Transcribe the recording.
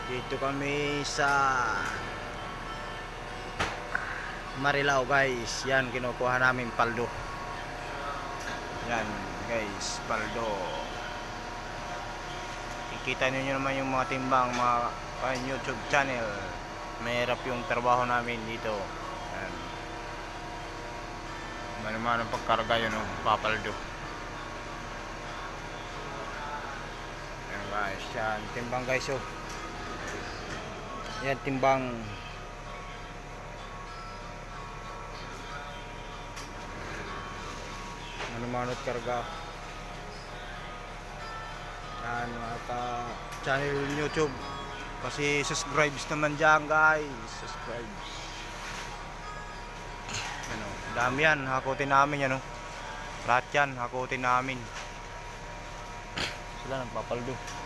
Dito kami sa Marilao guys. Yan, kinukuha namin paldo. Yan guys, paldo. Ikita niyo naman yung mga timbang, mga YouTube channel. Mahirap yung trabaho namin dito. Yan. Manuman ang pagkarga yun, papaldo. Yan guys, yan. Timbang guys, oh. Yan, timbang. Manumanot karga. Yan, mga channel YouTube. Kasi subscribes naman dyan guys. Subscribe. Ano, dami yan, hakutin namin yan, oh. Lahat yan, hakutin namin. Sila nagpapaldo.